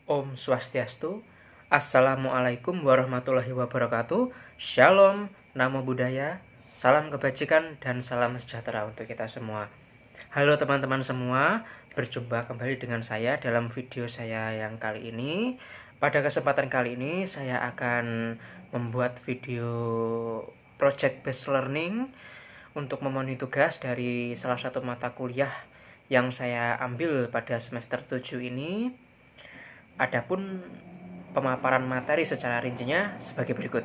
Om Swastiastu. Assalamualaikum warahmatullahi wabarakatuh. Shalom, namo buddhaya, salam kebajikan dan salam sejahtera untuk kita semua. Halo teman-teman semua, berjumpa kembali dengan saya dalam video saya yang kali ini. Pada kesempatan kali ini saya akan membuat video project based learning untuk memenuhi tugas dari salah satu mata kuliah yang saya ambil pada semester 7 ini. Adapun pemaparan materi secara rincinya sebagai berikut.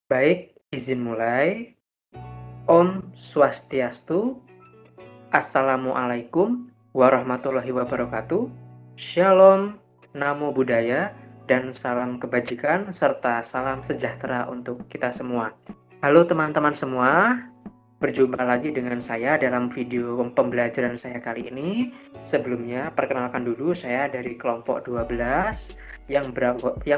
Baik, izin mulai. Om Swastiastu. Assalamualaikum warahmatullahi wabarakatuh. Shalom, namo buddhaya, dan salam kebajikan serta salam sejahtera untuk kita semua. Halo teman-teman semua, berjumpa lagi dengan saya dalam video pembelajaran saya kali ini. Sebelumnya, perkenalkan dulu, saya dari kelompok 12 yang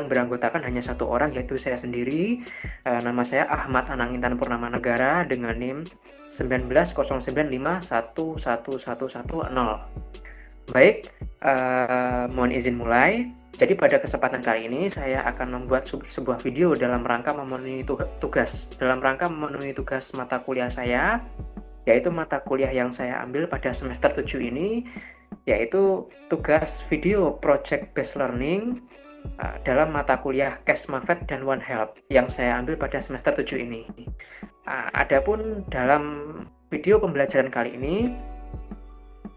beranggotakan hanya satu orang, yaitu saya sendiri. Nama saya Ahmad Anang Intan Purnama Negara dengan NIM 1909511110. Baik, mohon izin mulai. Jadi pada kesempatan kali ini saya akan membuat sebuah video dalam rangka memenuhi tugas mata kuliah saya, yaitu mata kuliah yang saya ambil pada semester 7 ini, yaitu tugas video project based learning dalam mata kuliah Kesmafet dan One Health yang saya ambil pada semester 7 ini. Adapun dalam video pembelajaran kali ini,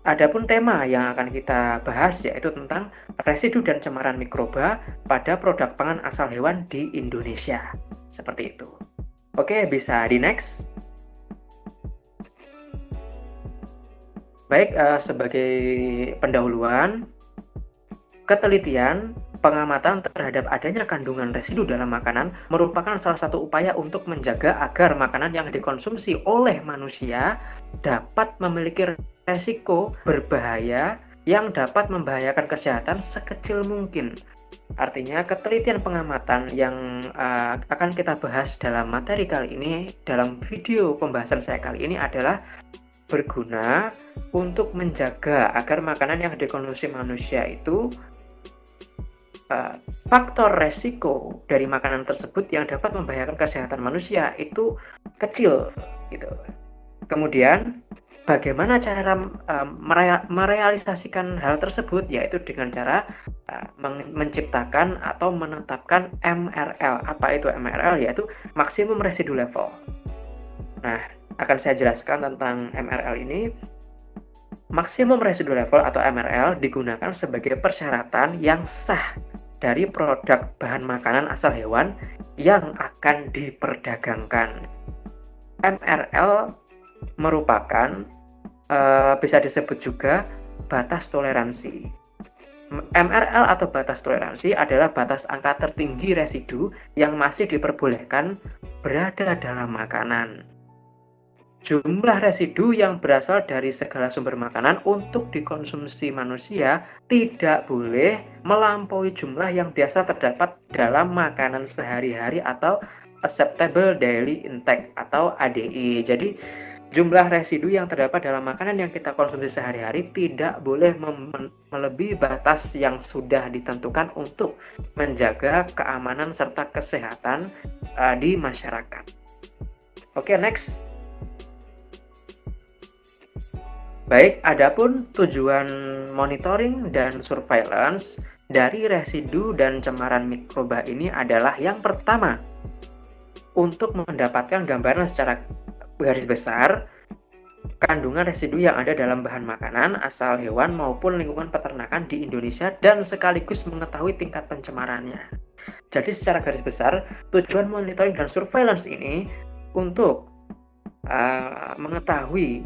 adapun tema yang akan kita bahas yaitu tentang residu dan cemaran mikroba pada produk pangan asal hewan di Indonesia. Seperti itu. Oke, bisa di next. Baik, sebagai pendahuluan, ketelitian pengamatan terhadap adanya kandungan residu dalam makanan merupakan salah satu upaya untuk menjaga agar makanan yang dikonsumsi oleh manusia dapat memiliki resiko berbahaya yang dapat membahayakan kesehatan sekecil mungkin. Artinya, ketelitian pengamatan yang akan kita bahas dalam materi kali ini, dalam video pembahasan saya kali ini adalah berguna untuk menjaga agar makanan yang dikonsumsi manusia itu faktor resiko dari makanan tersebut yang dapat membahayakan kesehatan manusia itu kecil gitu. Kemudian bagaimana cara merealisasikan hal tersebut, yaitu dengan cara menciptakan atau menetapkan MRL. Apa itu MRL? Yaitu maksimum residu level. Nah, akan saya jelaskan tentang MRL ini. Maksimum residu level atau MRL digunakan sebagai persyaratan yang sah dari produk bahan makanan asal hewan yang akan diperdagangkan. MRL merupakan bisa disebut juga batas toleransi. MRL atau batas toleransi adalah batas angka tertinggi residu yang masih diperbolehkan berada dalam makanan. Jumlah residu yang berasal dari segala sumber makanan untuk dikonsumsi manusia tidak boleh melampaui jumlah yang biasa terdapat dalam makanan sehari-hari atau acceptable daily intake atau ADI. Jadi, jumlah residu yang terdapat dalam makanan yang kita konsumsi sehari-hari tidak boleh melebihi batas yang sudah ditentukan untuk menjaga keamanan serta kesehatan di masyarakat. Oke, next. Baik, adapun tujuan monitoring dan surveillance dari residu dan cemaran mikroba ini adalah yang pertama, untuk mendapatkan gambaran secara garis besar kandungan residu yang ada dalam bahan makanan asal hewan maupun lingkungan peternakan di Indonesia dan sekaligus mengetahui tingkat pencemarannya. Jadi secara garis besar, tujuan monitoring dan surveillance ini untuk mengetahui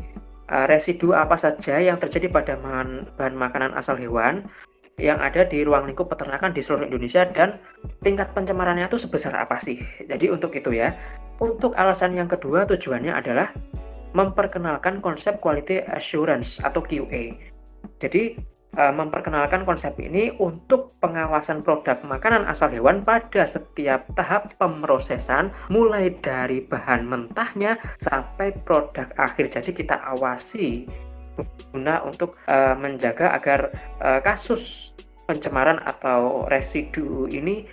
residu apa saja yang terjadi pada bahan makanan asal hewan yang ada di ruang lingkup peternakan di seluruh Indonesia dan tingkat pencemarannya itu sebesar apa sih. Jadi untuk itu ya. Untuk alasan yang kedua, tujuannya adalah memperkenalkan konsep quality assurance atau QA. Jadi memperkenalkan konsep ini untuk pengawasan produk makanan asal hewan pada setiap tahap pemrosesan, mulai dari bahan mentahnya sampai produk akhir. Jadi kita awasi berguna untuk menjaga agar kasus pencemaran atau residu ini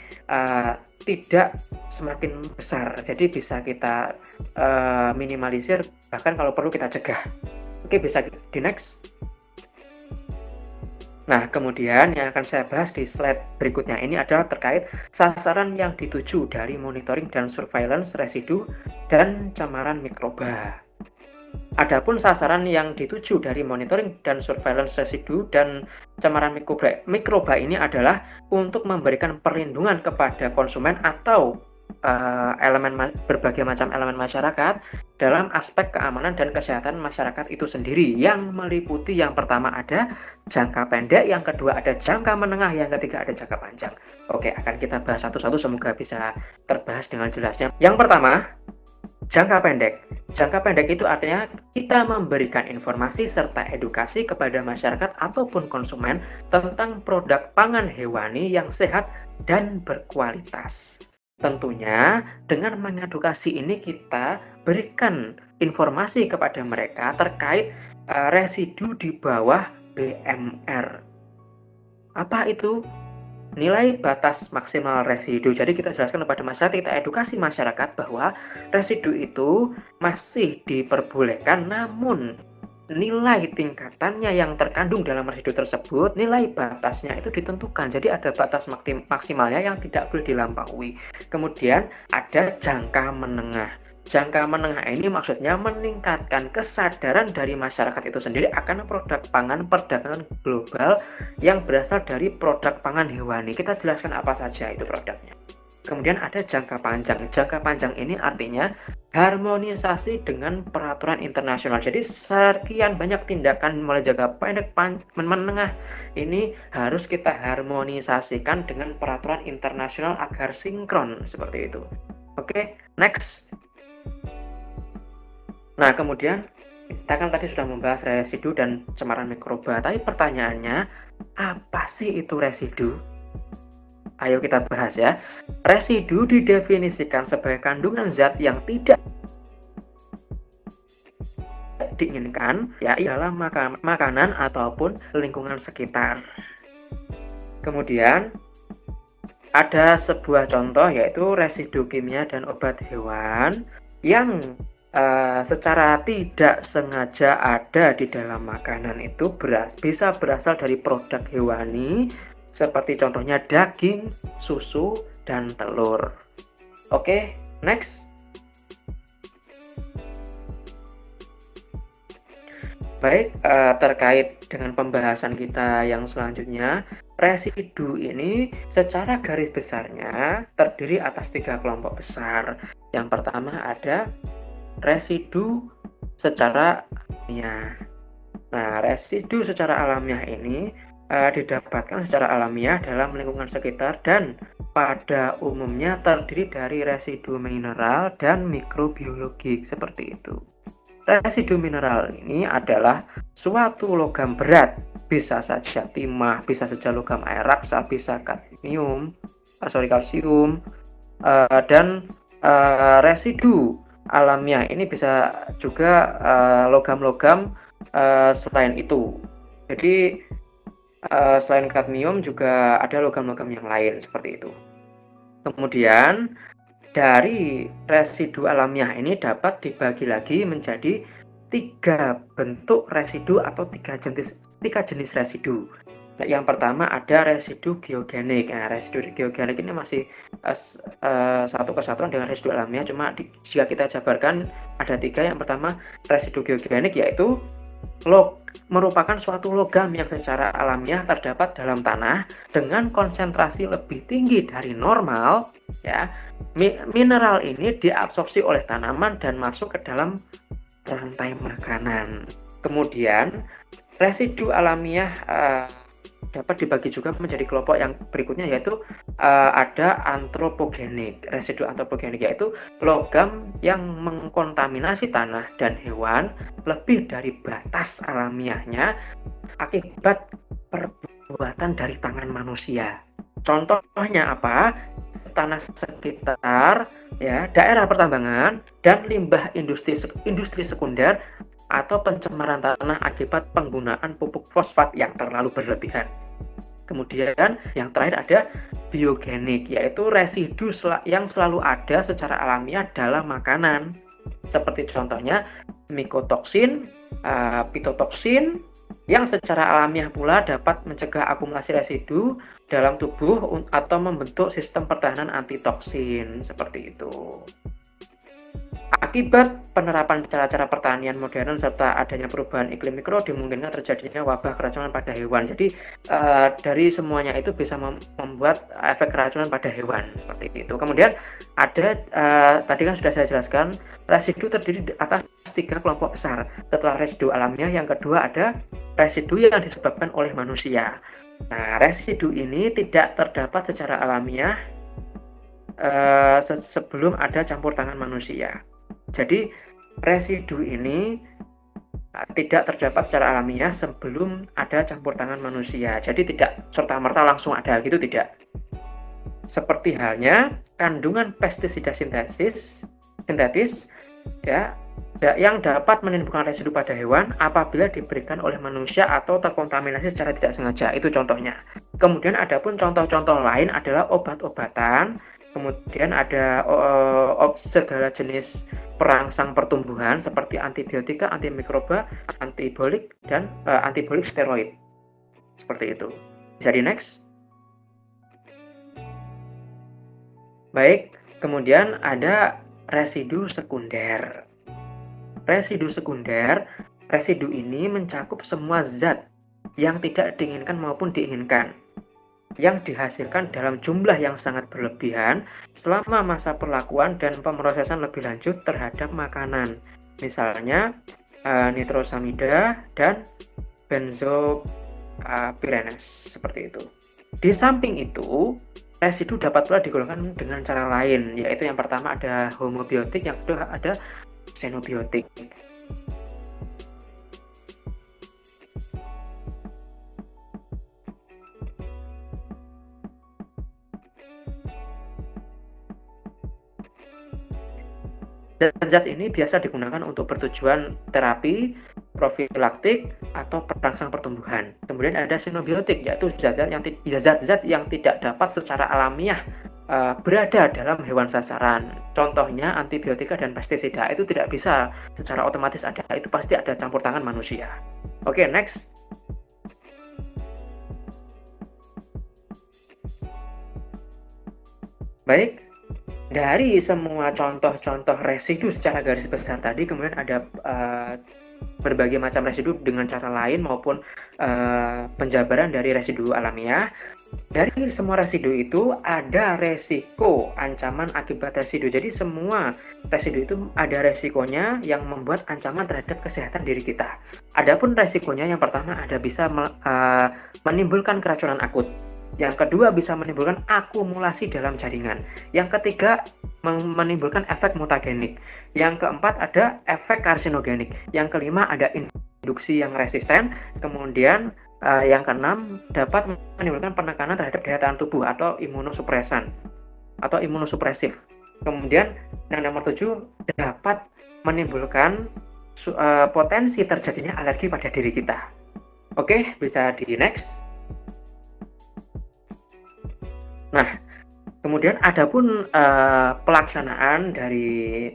tidak semakin besar. Jadi bisa kita minimalisir, bahkan kalau perlu kita cegah. Oke, bisa di next. Nah, kemudian yang akan saya bahas di slide berikutnya ini adalah terkait sasaran yang dituju dari monitoring dan surveillance residu dan cemaran mikroba. Adapun sasaran yang dituju dari monitoring dan surveillance residu dan cemaran mikroba ini adalah untuk memberikan perlindungan kepada konsumen atau berbagai macam elemen masyarakat dalam aspek keamanan dan kesehatan masyarakat itu sendiri, yang meliputi yang pertama ada jangka pendek, yang kedua ada jangka menengah, yang ketiga ada jangka panjang. Oke, akan kita bahas satu-satu, semoga bisa terbahas dengan jelasnya. Yang pertama, jangka pendek. Jangka pendek itu artinya kita memberikan informasi serta edukasi kepada masyarakat ataupun konsumen tentang produk pangan hewani yang sehat dan berkualitas. Tentunya dengan mengedukasi ini kita berikan informasi kepada mereka terkait residu di bawah BMR. Apa itu? Nilai batas maksimal residu. Jadi kita jelaskan kepada masyarakat, kita edukasi masyarakat bahwa residu itu masih diperbolehkan, namun nilai tingkatannya yang terkandung dalam residu tersebut, nilai batasnya itu ditentukan. Jadi ada batas maksimalnya yang tidak boleh dilampaui. Kemudian ada jangka menengah. Jangka menengah ini maksudnya meningkatkan kesadaran dari masyarakat itu sendiri akan produk pangan perdagangan global yang berasal dari produk pangan hewani. Kita jelaskan apa saja itu produknya. Kemudian ada jangka panjang. Jangka panjang ini artinya harmonisasi dengan peraturan internasional. Jadi sekian banyak tindakan mulai jangka pendek, menengah ini harus kita harmonisasikan dengan peraturan internasional agar sinkron seperti itu. Oke, next. Nah, kemudian kita kan tadi sudah membahas residu dan cemaran mikroba. Tapi pertanyaannya, apa sih itu residu? Ayo kita bahas ya. Residu didefinisikan sebagai kandungan zat yang tidak diinginkan ya dalam makanan ataupun lingkungan sekitar. Kemudian ada sebuah contoh, yaitu residu kimia dan obat hewan yang secara tidak sengaja ada di dalam makanan itu bisa berasal dari produk hewani, seperti contohnya daging, susu, dan telur. Oke, next. Baik, terkait dengan pembahasan kita yang selanjutnya, residu ini secara garis besarnya terdiri atas 3 kelompok besar. Yang pertama ada residu secara alamiah. Nah, residu secara alamiah ini didapatkan secara alamiah dalam lingkungan sekitar dan pada umumnya terdiri dari residu mineral dan mikrobiologi seperti itu. Residu mineral ini adalah suatu logam berat, bisa saja timah, bisa saja logam air raksa, bisa kalsium, dan residu alamiah ini bisa juga logam-logam selain itu. Jadi selain kadmium juga ada logam-logam yang lain seperti itu. Kemudian dari residu alamiah ini dapat dibagi lagi menjadi 3 bentuk residu atau 3 jenis residu. Nah, yang pertama ada residu geogenik. Nah, residu geogenik ini masih satu kesatuan dengan residu alamiah, cuma jika kita jabarkan ada 3. Yang pertama residu geogenik, yaitu merupakan suatu logam yang secara alamiah terdapat dalam tanah dengan konsentrasi lebih tinggi dari normal ya. Mineral ini diabsorpsi oleh tanaman dan masuk ke dalam rantai makanan. Kemudian residu alamiah dapat dibagi juga menjadi kelompok yang berikutnya, yaitu ada antropogenik. Residu antropogenik yaitu logam yang mengkontaminasi tanah dan hewan lebih dari batas alamiahnya akibat perbuatan dari tangan manusia. Contohnya apa? Tanah sekitar ya, daerah pertambangan dan limbah industri sekunder atau pencemaran tanah akibat penggunaan pupuk fosfat yang terlalu berlebihan. Kemudian yang terakhir ada biogenik, yaitu residu yang selalu ada secara alamiah dalam makanan. Seperti contohnya mikotoksin, pitotoxin, yang secara alamiah pula dapat mencegah akumulasi residu dalam tubuh atau membentuk sistem pertahanan antitoksin, seperti itu. Akibat penerapan cara-cara pertanian modern serta adanya perubahan iklim mikro, dimungkinkan terjadinya wabah keracunan pada hewan. Jadi dari semuanya itu bisa membuat efek keracunan pada hewan, seperti itu. Kemudian ada tadi kan sudah saya jelaskan, residu terdiri atas 3 kelompok besar. Setelah residu alamiah, yang kedua ada residu yang disebabkan oleh manusia. Nah, residu ini tidak terdapat secara alamiah sebelum ada campur tangan manusia. Jadi residu ini tidak terdapat secara alamiah sebelum ada campur tangan manusia. Jadi tidak serta-merta langsung ada gitu, tidak. Seperti halnya kandungan pestisida sintetis ya, yang dapat menimbulkan residu pada hewan apabila diberikan oleh manusia atau terkontaminasi secara tidak sengaja. Itu contohnya. Kemudian ada pun contoh-contoh lain adalah obat-obatan. Kemudian ada segala jenis perangsang pertumbuhan seperti antibiotika, antimikroba, antibolik, dan antibolik steroid. Seperti itu. Bisa di next. Baik, kemudian ada residu sekunder. Residu ini mencakup semua zat yang tidak diinginkan maupun diinginkan, yang dihasilkan dalam jumlah yang sangat berlebihan selama masa perlakuan dan pemrosesan lebih lanjut terhadap makanan. Misalnya nitrosamida dan benzopyrenes, seperti itu. Di samping itu, residu dapat pula digolongkan dengan cara lain, yaitu yang pertama ada homobiotik, yang kedua ada xenobiotik. Zat ini biasa digunakan untuk bertujuan terapi, profilaktik, atau perangsang pertumbuhan. Kemudian ada xenobiotik, yaitu zat-zat yang tidak dapat secara alamiah berada dalam hewan sasaran. Contohnya antibiotika dan pestisida itu tidak bisa secara otomatis ada, itu pasti ada campur tangan manusia. Oke, next. Baik. Dari semua contoh-contoh residu secara garis besar tadi, kemudian ada berbagai macam residu dengan cara lain maupun penjabaran dari residu alamiah. Dari semua residu itu ada resiko ancaman akibat residu. Jadi semua residu itu ada resikonya yang membuat ancaman terhadap kesehatan diri kita. Adapun resikonya yang pertama ada bisa menimbulkan keracunan akut. Yang kedua bisa menimbulkan akumulasi dalam jaringan. Yang ketiga menimbulkan efek mutagenik. Yang keempat ada efek karsinogenik. Yang kelima ada induksi yang resisten. Kemudian yang keenam dapat menimbulkan penekanan terhadap daya tahan tubuh atau imunosupresan atau imunosupresif. Kemudian yang nomor 7 dapat menimbulkan potensi terjadinya alergi pada diri kita. Oke, bisa di next. Nah, kemudian ada pun pelaksanaan dari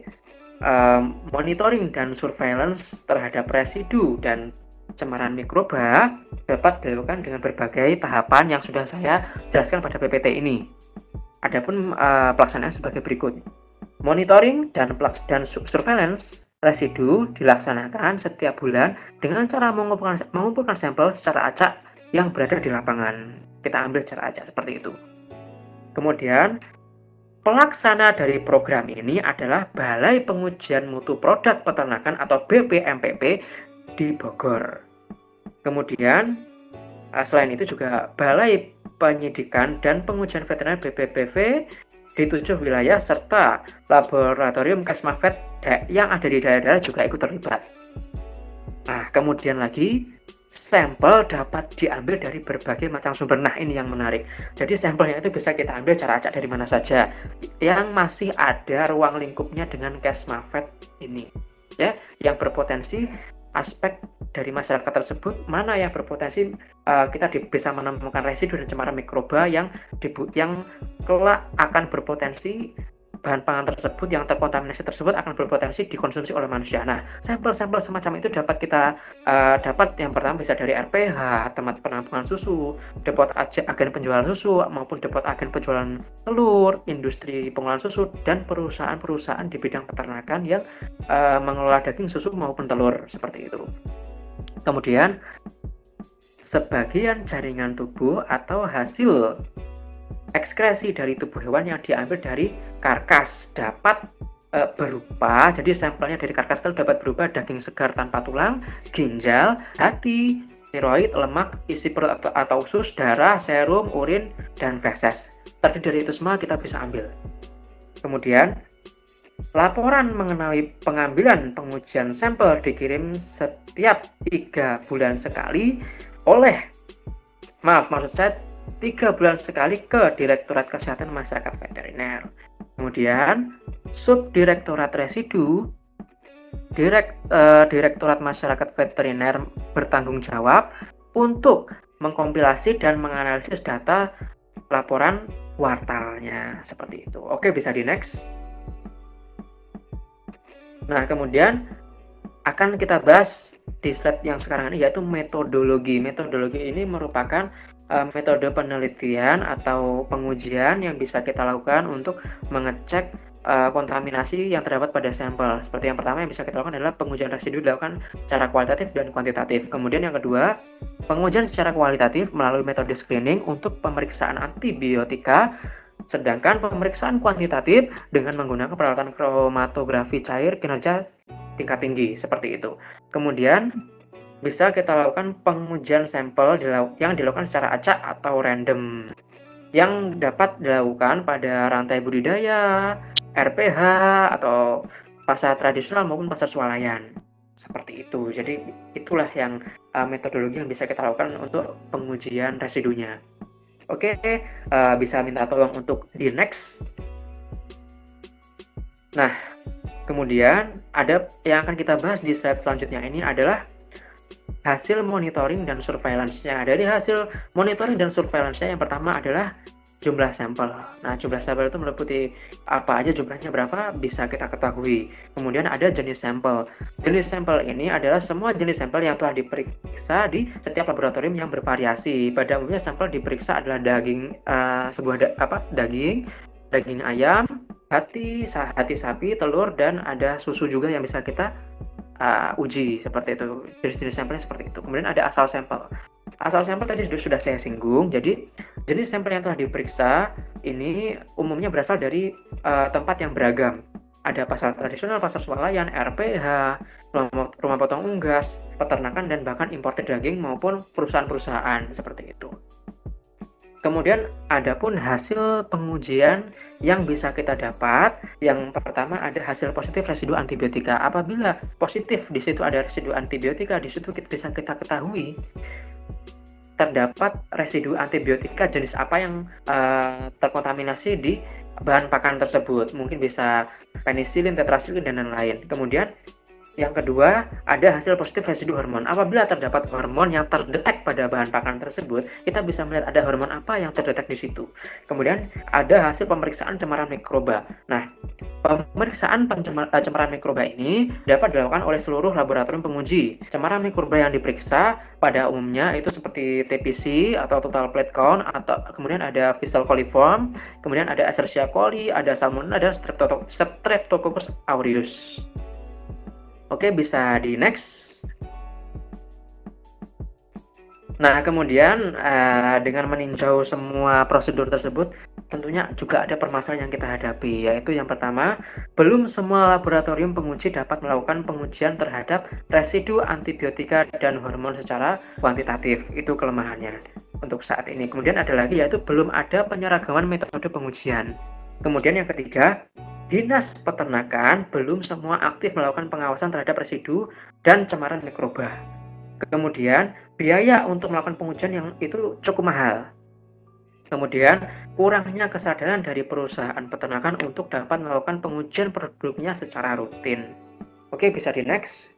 monitoring dan surveillance terhadap residu dan cemaran mikroba dapat dilakukan dengan berbagai tahapan yang sudah saya jelaskan pada PPT ini. Ada pun pelaksanaan sebagai berikut. Monitoring dan surveillance residu dilaksanakan setiap bulan dengan cara mengumpulkan sampel secara acak yang berada di lapangan. Kita ambil secara acak seperti itu. Kemudian, pelaksana dari program ini adalah Balai Pengujian Mutu Produk Peternakan atau BPMPP di Bogor. Kemudian, selain itu juga Balai Penyidikan dan Pengujian Veteriner BPPV di 7 wilayah serta Laboratorium Kesmafet yang ada di daerah-daerah juga ikut terlibat. Nah, kemudian lagi, sampel dapat diambil dari berbagai macam sumber. Nah, ini yang menarik. Jadi sampelnya itu bisa kita ambil secara acak dari mana saja yang masih ada ruang lingkupnya dengan Kesmafet ini, ya, yang berpotensi aspek dari masyarakat tersebut mana yang berpotensi kita bisa menemukan residu dan cemaran mikroba yang kelak akan berpotensi bahan pangan tersebut yang terkontaminasi tersebut akan berpotensi dikonsumsi oleh manusia. Nah, sampel-sampel semacam itu dapat kita dapat yang pertama bisa dari RPH, tempat penampungan susu, depot agen penjualan susu, maupun depot agen penjualan telur, industri pengolahan susu, dan perusahaan-perusahaan di bidang peternakan yang mengelola daging, susu, maupun telur, seperti itu. Kemudian, sebagian jaringan tubuh atau hasil ekskresi dari tubuh hewan yang diambil dari karkas dapat berupa, jadi sampelnya dari karkas itu dapat berupa daging segar tanpa tulang, ginjal, hati, tiroid, lemak, isi perut atau usus, darah, serum, urin, dan feses. Terdiri dari itu semua kita bisa ambil. Kemudian, laporan mengenai pengambilan pengujian sampel dikirim setiap 3 bulan sekali oleh, maksud saya 3 bulan sekali ke Direktorat Kesehatan Masyarakat Veteriner. Kemudian Subdirektorat Residu Direktorat Masyarakat Veteriner bertanggung jawab untuk mengkompilasi dan menganalisis data laporan kuartalnya, seperti itu. Oke, bisa di next. Nah, kemudian akan kita bahas di slide yang sekarang ini, yaitu metodologi. Metodologi ini merupakan metode penelitian atau pengujian yang bisa kita lakukan untuk mengecek kontaminasi yang terdapat pada sampel. Seperti yang pertama yang bisa kita lakukan adalah pengujian residu dilakukan secara kualitatif dan kuantitatif. Kemudian yang kedua, pengujian secara kualitatif melalui metode screening untuk pemeriksaan antibiotika, sedangkan pemeriksaan kuantitatif dengan menggunakan peralatan kromatografi cair kinerja tingkat tinggi, seperti itu. Kemudian bisa kita lakukan pengujian sampel yang dilakukan secara acak atau random, yang dapat dilakukan pada rantai budidaya, RPH, atau pasar tradisional maupun pasar swalayan, seperti itu. Jadi itulah yang metodologi yang bisa kita lakukan untuk pengujian residunya. Oke, bisa minta tolong untuk di next. Nah, kemudian ada yang akan kita bahas di slide selanjutnya ini adalah hasil monitoring dan surveillance-nya. Dari hasil monitoring dan surveillance-nya yang pertama adalah jumlah sampel. Nah, jumlah sampel itu meliputi apa aja, jumlahnya berapa bisa kita ketahui. Kemudian ada jenis sampel. Jenis sampel ini adalah semua jenis sampel yang telah diperiksa di setiap laboratorium yang bervariasi. Pada umumnya sampel diperiksa adalah daging daging ayam, hati sapi, telur, dan ada susu juga yang bisa kita uji, seperti itu. Jenis-jenis sampelnya seperti itu. Kemudian ada asal sampel. Asal sampel tadi sudah saya singgung. Jadi jenis sampel yang telah diperiksa ini umumnya berasal dari tempat yang beragam. Ada pasar tradisional, pasar swalayan, RPH, rumah potong unggas, peternakan, dan bahkan importer daging maupun perusahaan-perusahaan, seperti itu. Kemudian adapun hasil pengujian yang bisa kita dapat, yang pertama ada hasil positif residu antibiotika. Apabila positif di situ ada residu antibiotika, di situ bisa kita ketahui terdapat residu antibiotika jenis apa yang terkontaminasi di bahan pakan tersebut. Mungkin bisa penisilin, tetrasilin, dan lain-lain. Kemudian yang kedua, ada hasil positif residu hormon. Apabila terdapat hormon yang terdetek pada bahan pakan tersebut, kita bisa melihat ada hormon apa yang terdetek di situ. Kemudian ada hasil pemeriksaan cemaran mikroba. Nah, pemeriksaan cemaran mikroba ini dapat dilakukan oleh seluruh laboratorium penguji. Cemaran mikroba yang diperiksa pada umumnya itu seperti TPC atau total plate count, atau kemudian ada fecal coliform, kemudian ada Escherichia coli, ada Salmonella, dan Streptococcus aureus. Oke, bisa di next. Nah, kemudian dengan meninjau semua prosedur tersebut, tentunya juga ada permasalahan yang kita hadapi, yaitu yang pertama, belum semua laboratorium penguji dapat melakukan pengujian terhadap residu antibiotika dan hormon secara kuantitatif. Itu kelemahannya untuk saat ini. Kemudian ada lagi, yaitu belum ada penyeragaman metode pengujian. Kemudian yang ketiga, Dinas Peternakan belum semua aktif melakukan pengawasan terhadap residu dan cemaran mikroba. Kemudian, biaya untuk melakukan pengujian yang itu cukup mahal. Kemudian, kurangnya kesadaran dari perusahaan peternakan untuk dapat melakukan pengujian produknya secara rutin. Oke, bisa di next.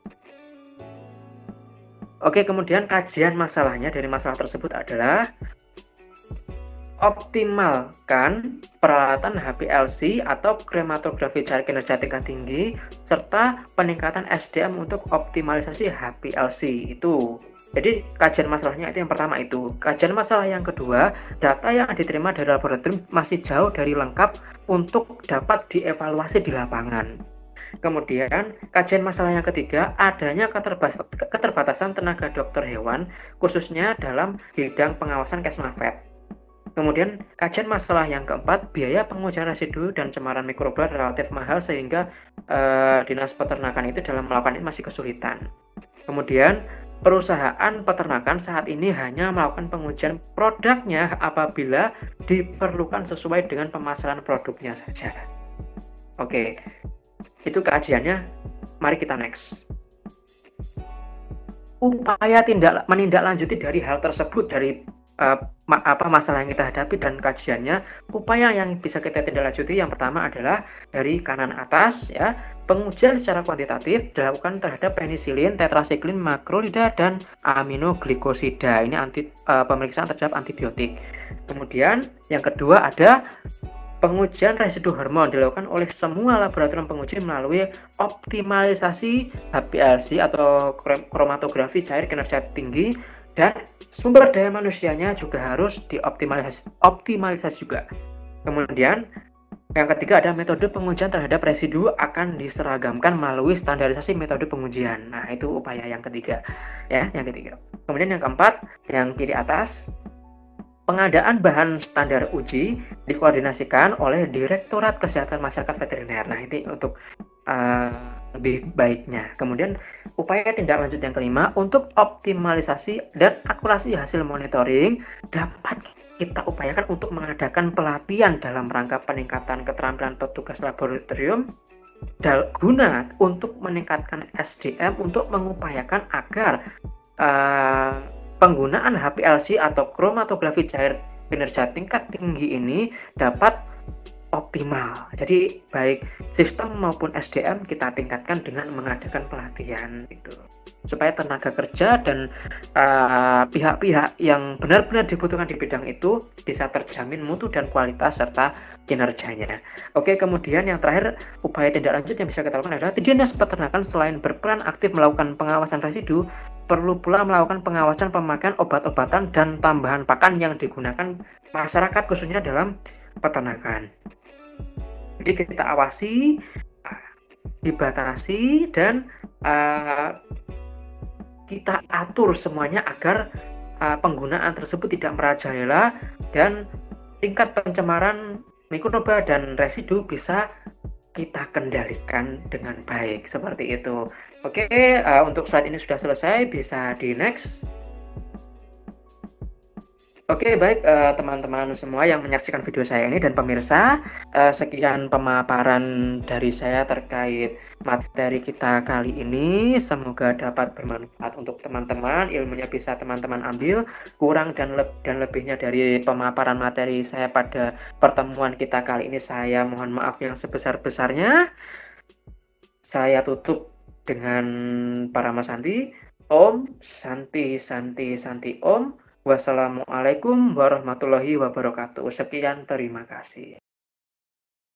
Oke, kemudian kajian masalahnya dari masalah tersebut adalah optimalkan peralatan HPLC atau kromatografi cahaya kinerja tingkat tinggi serta peningkatan SDM untuk optimalisasi HPLC itu. Jadi kajian masalahnya itu yang pertama itu. Kajian masalah yang kedua, data yang diterima dari laboratorium masih jauh dari lengkap untuk dapat dievaluasi di lapangan. Kemudian, kajian masalah yang ketiga, adanya keterbatasan tenaga dokter hewan, khususnya dalam bidang pengawasan Kesmafet. Kemudian, kajian masalah yang keempat, biaya pengujian residu dan cemaran mikroba relatif mahal sehingga dinas peternakan itu dalam melakukan ini masih kesulitan. Kemudian, perusahaan peternakan saat ini hanya melakukan pengujian produknya apabila diperlukan sesuai dengan pemasaran produknya saja. Oke, itu kajiannya. Mari kita next. Upaya menindaklanjuti dari hal tersebut, dari masalah yang kita hadapi dan kajiannya, upaya yang bisa kita tindaklanjuti yang pertama adalah dari kanan atas ya, pengujian secara kuantitatif dilakukan terhadap penisilin, tetrasiklin, makrolida dan aminoglikosida. Ini pemeriksaan terhadap antibiotik. Kemudian yang kedua ada pengujian residu hormon dilakukan oleh semua laboratorium penguji melalui optimalisasi HPLC atau kromatografi cair kinerja tinggi, dan sumber daya manusianya juga harus dioptimalisasi juga. Kemudian yang ketiga ada metode pengujian terhadap residu akan diseragamkan melalui standarisasi metode pengujian. Nah, itu upaya yang ketiga ya, yang ketiga. Kemudian yang keempat, yang kiri atas, pengadaan bahan standar uji dikoordinasikan oleh Direktorat Kesehatan Masyarakat Veteriner. Nah, ini untuk lebih baiknya. Kemudian upaya tindak lanjut yang kelima, untuk optimalisasi dan akurasi hasil monitoring dapat kita upayakan untuk mengadakan pelatihan dalam rangka peningkatan keterampilan petugas laboratorium guna untuk meningkatkan SDM untuk mengupayakan agar penggunaan HPLC atau kromatografi cair kinerja tingkat tinggi ini dapat optimal. Jadi baik sistem maupun SDM kita tingkatkan dengan mengadakan pelatihan itu, supaya tenaga kerja dan pihak-pihak yang benar-benar dibutuhkan di bidang itu bisa terjamin mutu dan kualitas serta kinerjanya. Oke, kemudian yang terakhir, upaya tindak lanjut yang bisa kita lakukan adalah Dinas Peternakan selain berperan aktif melakukan pengawasan residu, perlu pula melakukan pengawasan pemakaian obat-obatan dan tambahan pakan yang digunakan masyarakat khususnya dalam peternakan. Jadi kita awasi, dibatasi, dan kita atur semuanya agar penggunaan tersebut tidak merajalela dan tingkat pencemaran mikroba dan residu bisa kita kendalikan dengan baik, seperti itu. Oke, untuk slide ini sudah selesai, bisa di next. Oke, baik teman-teman semua yang menyaksikan video saya ini dan pemirsa, sekian pemaparan dari saya terkait materi kita kali ini. Semoga dapat bermanfaat untuk teman-teman, ilmunya bisa teman-teman ambil. Kurang dan lebihnya dari pemaparan materi saya pada pertemuan kita kali ini, saya mohon maaf yang sebesar-besarnya. Saya tutup dengan Parama Santi. Om Santi Santi Santi Om. Wassalamualaikum warahmatullahi wabarakatuh. Sekian, terima kasih.